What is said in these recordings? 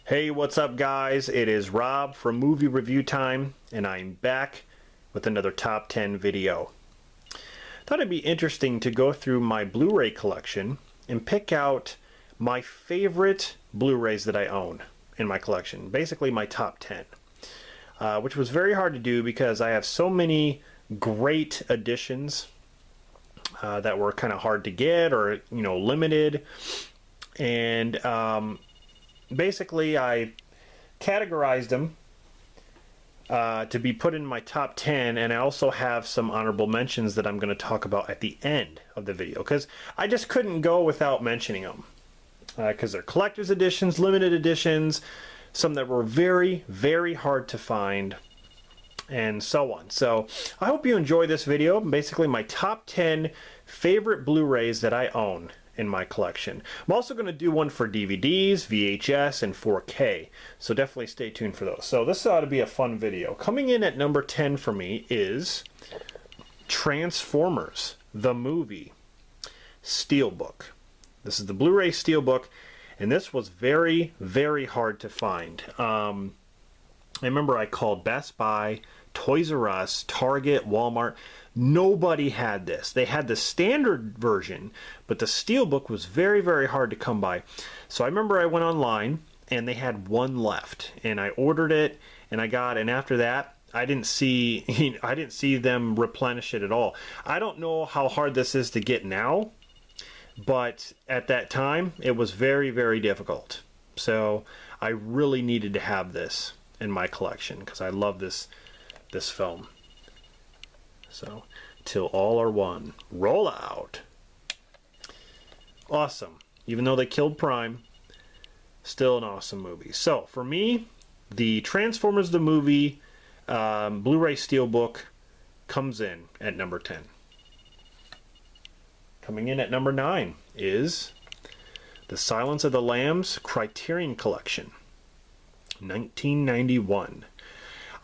Hey, what's up guys? It is Rob from Movie Review Time, and I'm back with another top 10 video. Thought it'd be interesting to go through my Blu-ray collection and pick out my favorite Blu-rays that I own in my collection. Basically my top 10. Which was very hard to do because I have so many great editions that were kind of hard to get or, limited. And basically I categorized them to be put in my top 10, and I also have some honorable mentions that I'm going to talk about at the end of the video because I just couldn't go without mentioning them because they're collector's editions, limited editions, some that were very, very hard to find, and so on. So I hope you enjoy this video. Basically my top 10 favorite Blu-rays that I own in my collection. I'm also going to do one for DVDs, VHS, and 4K, so definitely stay tuned for those. So this ought to be a fun video. Coming in at number 10 for me is Transformers, the movie, Steelbook. This is the Blu-ray Steelbook, and this was very, very hard to find. I remember I called Best Buy, Toys R Us, Target, Walmart. Nobody had this. They had the standard version, but the Steelbook was very, very hard to come by. So I remember I went online and they had one left, and I ordered it and and after that I didn't see them replenish it at all. I don't know how hard this is to get now, but at that time it was very, very difficult. So I really needed to have this in my collection because I love this film. So, Till All Are One. Roll out. Awesome. Even though they killed Prime, still an awesome movie. So, for me, the Transformers the movie Blu-ray Steelbook comes in at number 10. Coming in at number 9 is The Silence of the Lambs Criterion Collection, 1991.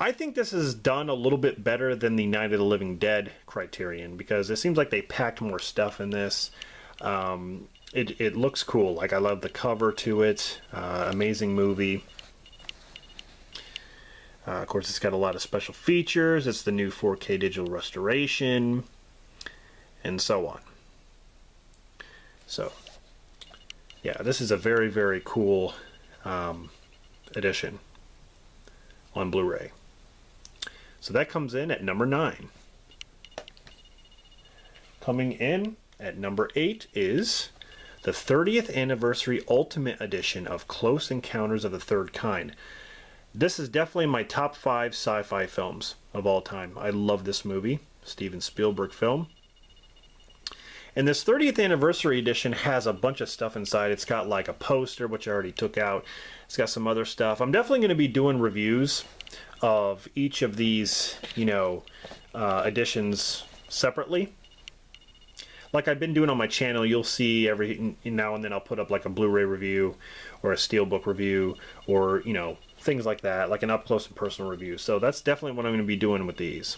I think this is done a little bit better than the Night of the Living Dead Criterion because it seems like they packed more stuff in this. It looks cool. Like, I love the cover to it. Amazing movie. Of course, it's got a lot of special features. It's the new 4K digital restoration, and so on. So, yeah, this is a very, very cool edition on Blu-ray. So that comes in at number 9. Coming in at number 8 is the 30th Anniversary Ultimate Edition of Close Encounters of the Third Kind. This is definitely my top 5 sci-fi films of all time. I love this movie, Steven Spielberg film. And this 30th Anniversary Edition has a bunch of stuff inside. It's got like a poster, which I already took out. It's got some other stuff. I'm definitely going to be doing reviews of each of these, editions separately. Like I've been doing on my channel, you'll see every now and then I'll put up like a Blu-ray review or a Steelbook review or, things like that, like an up-close and personal review. So that's definitely what I'm going to be doing with these.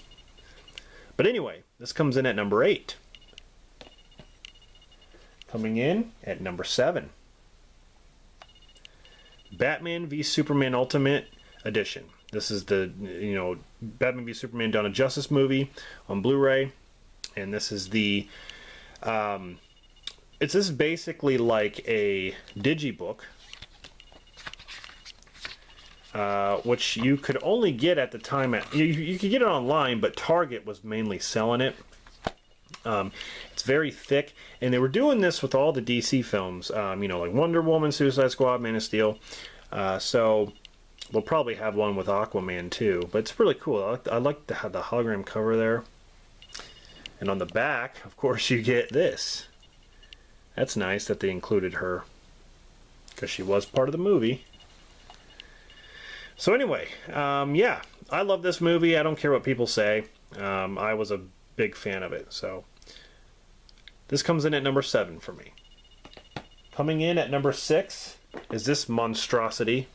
But anyway, this comes in at number 8. Coming in at number 7. Batman v Superman Ultimate Edition. This is the, Batman v Superman Dawn of Justice movie on Blu-ray. And this is the, this is basically like a digibook, which you could only get at the time you could get it online, but Target was mainly selling it. It's very thick, and they were doing this with all the DC films, like Wonder Woman, Suicide Squad, Man of Steel. So they'll probably have one with Aquaman too, but it's really cool. I like to have the hologram cover there. And on the back, of course, you get this. That's nice that they included her because she was part of the movie. So anyway, yeah, I love this movie. I don't care what people say. I was a big fan of it. So this comes in at number 7 for me. Coming in at number 6 is this monstrosity,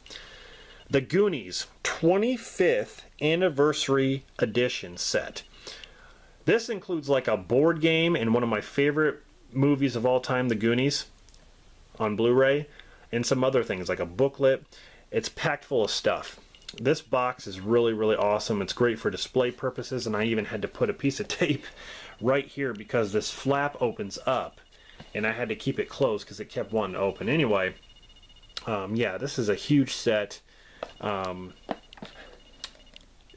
The Goonies 25th Anniversary Edition set. This includes like a board game and one of my favorite movies of all time, The Goonies, on Blu-ray, and some other things like a booklet. it's packed full of stuff. This box is really, really awesome. It's great for display purposes, and I even had to put a piece of tape right here because this flap opens up, and I had to keep it closed because it kept wanting to open. Anyway, yeah, this is a huge set.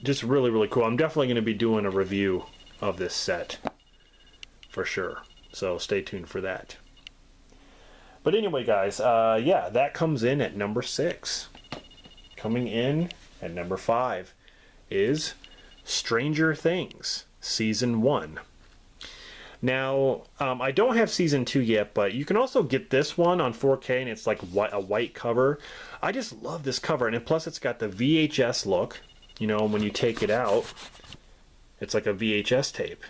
Just really, really cool. I'm definitely going to be doing a review of this set for sure. So stay tuned for that. But anyway, guys, yeah, that comes in at number 6. Coming in at number 5 is Stranger Things Season 1. Now, I don't have Season 2 yet, but you can also get this one on 4K, and it's like a white cover. I just love this cover, and plus it's got the VHS look. You know, when you take it out, it's like a VHS tape.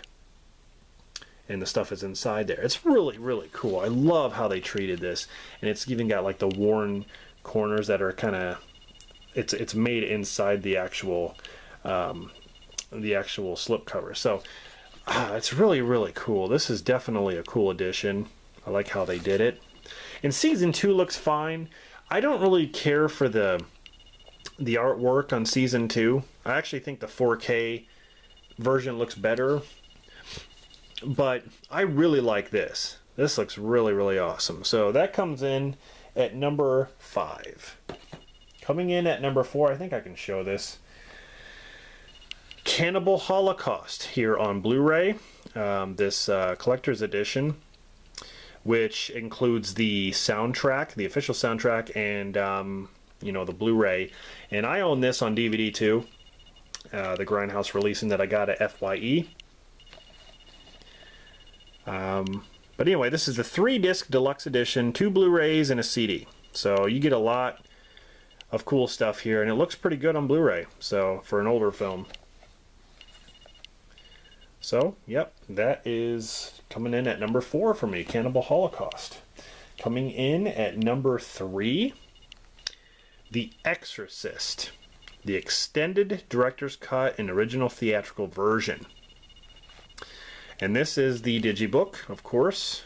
And the stuff is inside there. It's really, really cool. I love how they treated this. And it's even got like the worn corners that are kind of... It's made inside the actual slip cover. So, it's really, really cool. This is definitely a cool addition. I like how they did it. And Season 2 looks fine. I don't really care for the artwork on Season 2. I actually think the 4K version looks better, but I really like this. This looks really, really awesome. So that comes in at number 5. Coming in at number 4, I think I can show this. Cannibal Holocaust here on Blu-ray. This collector's edition, which includes the soundtrack, the official soundtrack, and you know, the Blu-ray. And I own this on DVD too. The Grindhouse releasing that I got at FYE. But anyway, this is the 3-disc deluxe edition, 2 Blu-rays and a CD. So you get a lot of cool stuff here, and it looks pretty good on Blu-ray, so for an older film. So, yep, that is coming in at number 4 for me, Cannibal Holocaust. Coming in at number 3, The Exorcist, the extended director's cut and original theatrical version. And this is the digibook, of course.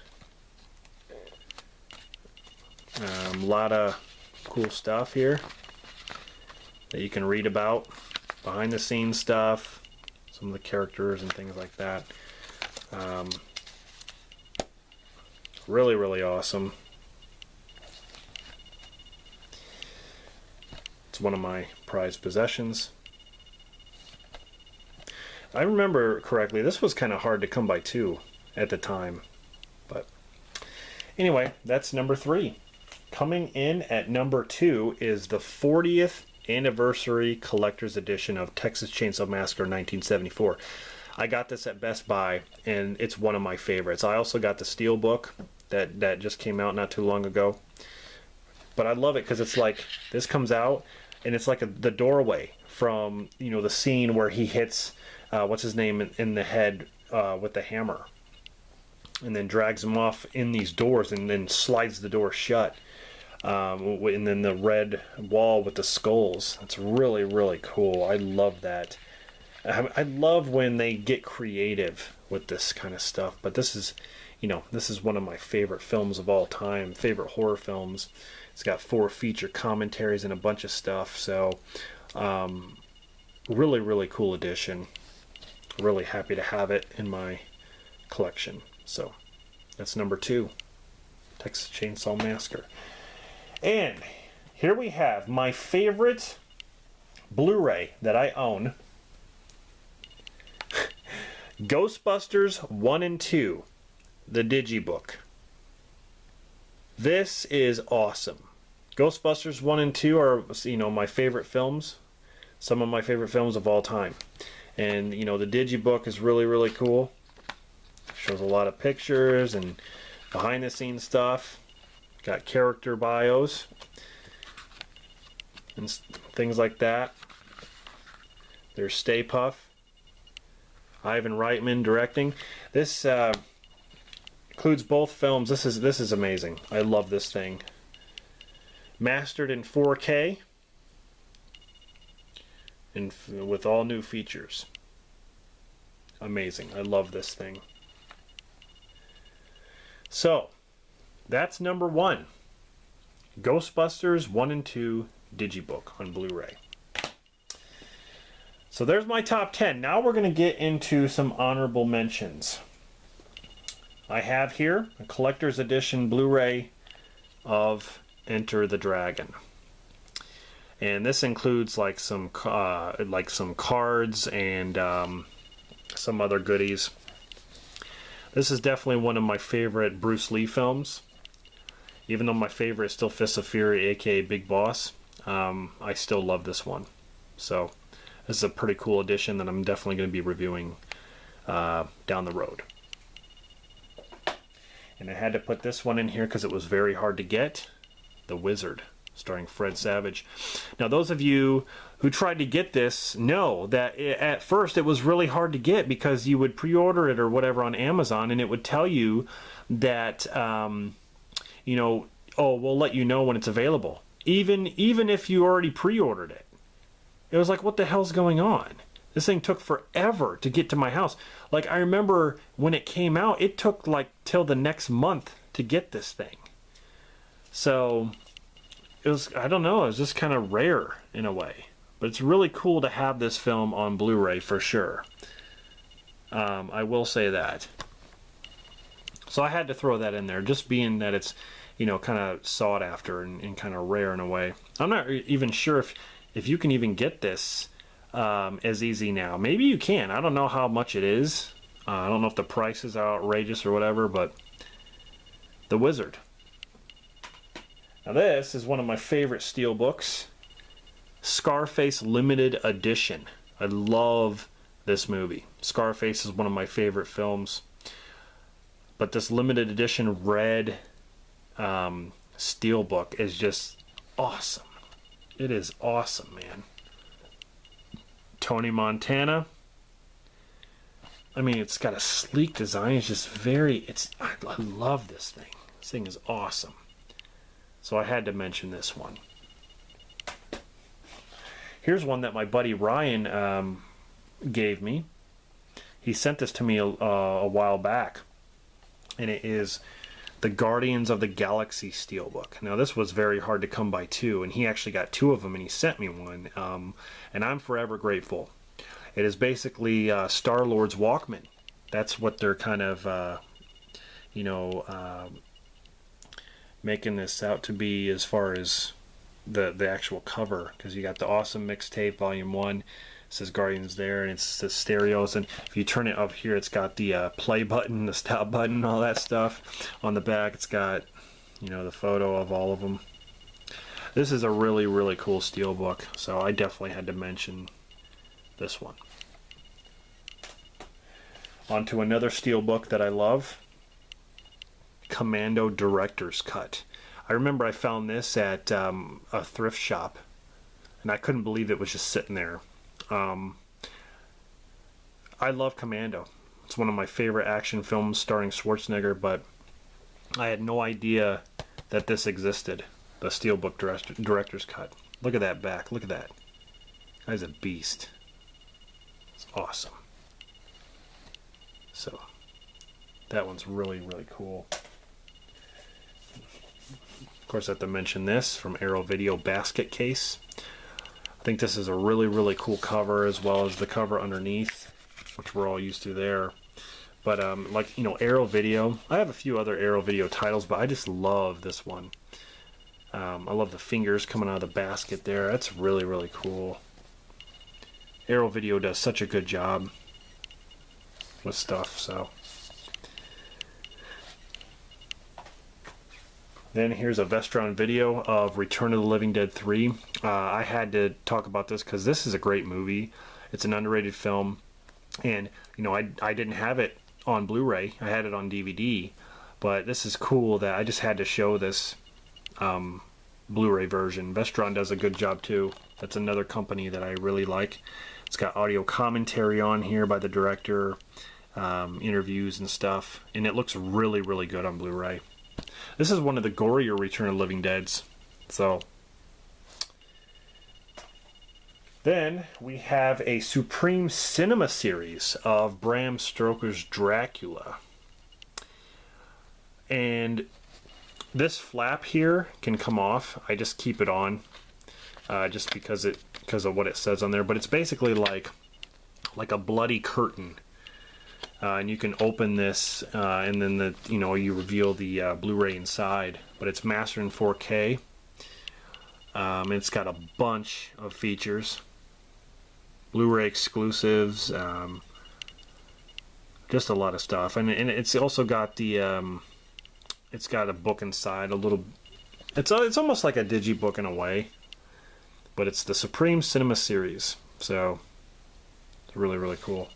A lot of cool stuff here that you can read about, behind the scenes stuff, some of the characters and things like that. Really, really awesome. It's one of my prized possessions. I remember correctly, this was kind of hard to come by too at the time. But anyway, that's number 3. Coming in at number 2 is the 40th anniversary collector's edition of Texas Chainsaw Massacre 1974. I got this at Best Buy, and it's one of my favorites. I also got the Steelbook that just came out not too long ago. But I love it because it's like, this comes out, and it's like the doorway from, you know, the scene where he hits, what's his name, in the head with the hammer. And then drags him off in these doors and then slides the door shut. And then the red wall with the skulls. It's really, really cool. I love that. I love when they get creative with this kind of stuff. But this is, you know, this is one of my favorite films of all time. Favorite horror films. It's got 4 feature commentaries and a bunch of stuff. So, really, really cool edition. Really happy to have it in my collection. So, that's number 2. Texas Chainsaw Massacre. And here we have my favorite Blu-ray that I own. Ghostbusters 1 and 2. The Digibook. This is awesome. Ghostbusters 1 and 2 are, you know, my favorite films. Some of my favorite films of all time. And, you know, the Digibook is really, really cool. Shows a lot of pictures and behind the scenes stuff. Got character bios and things like that. There's Stay Puft. Ivan Reitman directing. This includes both films. This is amazing. I love this thing. Mastered in 4K and with all new features. Amazing. I love this thing. So, that's number 1. Ghostbusters 1 and 2 digibook on Blu-ray. So there's my top 10. Now we're going to get into some honorable mentions. I have here a collector's edition Blu-ray of Enter the Dragon. And this includes like some cards and some other goodies. This is definitely one of my favorite Bruce Lee films. Even though my favorite is still Fists of Fury, aka Big Boss, I still love this one. So this is a pretty cool edition that I'm definitely going to be reviewing down the road. And I had to put this one in here because it was very hard to get. The Wizard, starring Fred Savage. Now those of you who tried to get this know that at first it was really hard to get because you would pre-order it or whatever on Amazon and it would tell you that you know, oh, we'll let you know when it's available. Even if you already pre-ordered it. It was like, what the hell's going on? This thing took forever to get to my house. Like, I remember when it came out, it took like till the next month to get this thing. So, it was, I don't know, it was just kind of rare in a way. But it's really cool to have this film on Blu-ray for sure. I will say that. So I had to throw that in there, just being that it's, you know, kind of sought after and kind of rare in a way. I'm not even sure if you can even get this as easy now. Maybe you can. I don't know how much it is. I don't know if the price is outrageous or whatever, but The Wizard. Now this is one of my favorite steelbooks. Scarface Limited Edition. I love this movie. Scarface is one of my favorite films. But this limited edition red steelbook is just awesome. It is awesome, man. Tony Montana. I mean, it's got a sleek design. It's just very, I love this thing. This thing is awesome. So I had to mention this one. Here's one that my buddy Ryan gave me. He sent this to me a while back. And it is the Guardians of the Galaxy Steelbook. Now this was very hard to come by too, and he actually got two of them and he sent me one, and I'm forever grateful. It is basically Star-Lord's Walkman. That's what they're kind of, you know, making this out to be as far as the actual cover, because you got the Awesome Mixtape Volume 1. It says Guardians there, and it's the stereos, and if you turn it up here, it's got the play button, the stop button, all that stuff. On the back, it's got, you know, the photo of all of them. This is a really, really cool steelbook, so I definitely had to mention this one. On to another steelbook that I love, Commando Director's Cut. I remember I found this at a thrift shop, and I couldn't believe it was just sitting there. I love Commando. It's one of my favorite action films starring Schwarzenegger, but I had no idea that this existed. The Steelbook Director's Cut. Look at that back. Look at that. Guy's a beast. It's awesome. So, that one's really, really cool. Of course, I have to mention this from Arrow Video Basket Case. I think this is a really, really cool cover, as well as the cover underneath, which we're all used to there. But like, you know, Arrow Video, I have a few other Arrow Video titles, but I just love this one. I love the fingers coming out of the basket there. That's really, really cool. Arrow Video does such a good job with stuff, so. Then here's a Vestron video of Return of the Living Dead 3. I had to talk about this because this is a great movie. It's an underrated film. And, you know, I didn't have it on Blu-ray. I had it on DVD. But this is cool that I just had to show this Blu-ray version. Vestron does a good job too. That's another company that I really like. It's got audio commentary on here by the director, interviews and stuff. And it looks really, really good on Blu-ray. This is one of the gorier Return of the Living Deads. So, then we have a Supreme Cinema series of Bram Stoker's Dracula. And this flap here can come off. I just keep it on just because of what it says on there. But it's basically like a bloody curtain, and you can open this, and then you reveal the Blu-ray inside. But it's mastered in 4K. It's got a bunch of features, Blu-ray exclusives, just a lot of stuff, and it's also got the it's got a book inside, a little. It's almost like a digibook in a way, but it's the Supreme Cinema Series, so it's really, really cool.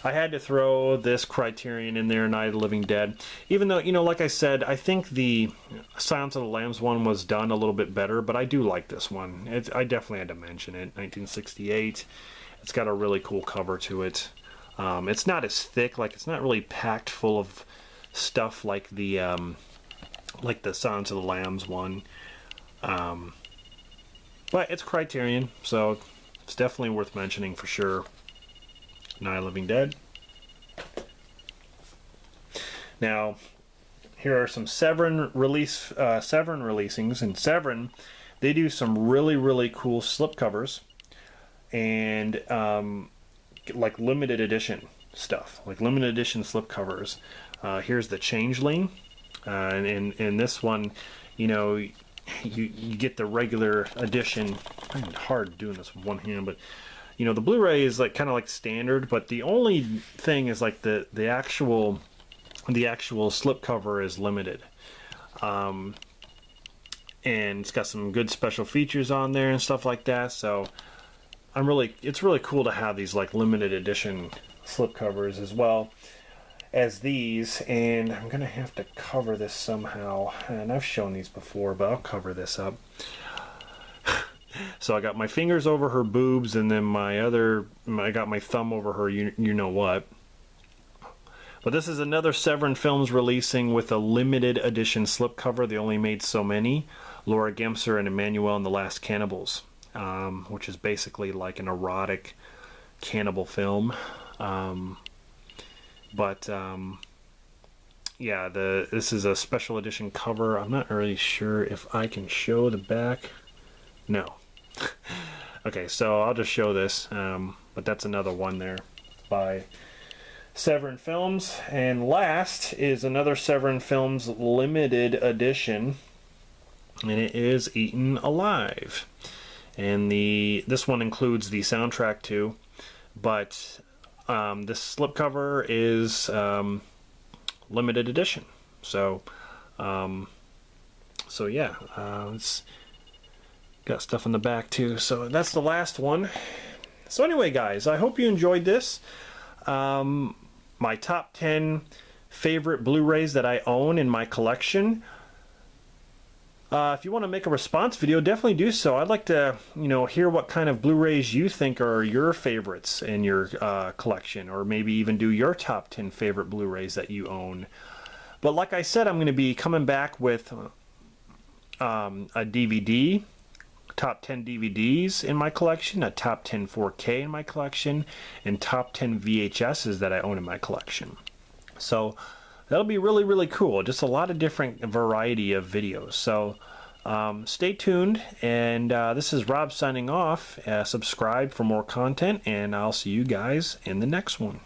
I had to throw this Criterion in there, Night of the Living Dead. Even though, like I said, I think the Silence of the Lambs one was done a little bit better, but I do like this one. I definitely had to mention it. 1968. It's got a really cool cover to it. It's not as thick, it's not really packed full of stuff like the Silence of the Lambs one. But it's Criterion, so it's definitely worth mentioning for sure. Night of the Living Dead. Now, here are some Severin releasings. And Severin, they do some really, really cool slipcovers and like limited edition stuff, like limited edition slipcovers. Here's the Changeling, and in this one, you get the regular edition. It's hard doing this with one hand, but the Blu-ray is kind of like standard, but the only thing is the actual slipcover is limited, and it's got some good special features on there and stuff like that. So it's really cool to have these limited edition slipcovers as well as these. And I'm gonna have to cover this somehow, and I've shown these before, but I'll cover this up. So I got my fingers over her boobs, and then I got my thumb over her you know what. But this is another Severin Films releasing with a limited edition slipcover. They only made so many. Laura Gemser and Emmanuel and the Last Cannibals, which is basically like an erotic cannibal film. Yeah, this is a special edition cover. I'm not really sure if I can show the back. No. Okay, so I'll just show this, but that's another one there by Severin Films. And last is another Severin Films limited edition, and it is Eaten Alive. And this one includes the soundtrack too, but this slipcover is limited edition. So yeah, it's got stuff in the back too. So that's the last one. So anyway, guys, I hope you enjoyed this. My top 10 favorite Blu-rays that I own in my collection. If you want to make a response video, definitely do so. I'd like to, hear what kind of Blu-rays you think are your favorites in your collection, or maybe even do your top 10 favorite Blu-rays that you own. But like I said, I'm going to be coming back with a DVD, top 10 DVDs in my collection, a top 10 4K in my collection, and top 10 VHSs that I own in my collection. So that'll be really, really cool. Just a lot of different variety of videos. So stay tuned, and this is Rob signing off. Subscribe for more content, and I'll see you guys in the next one.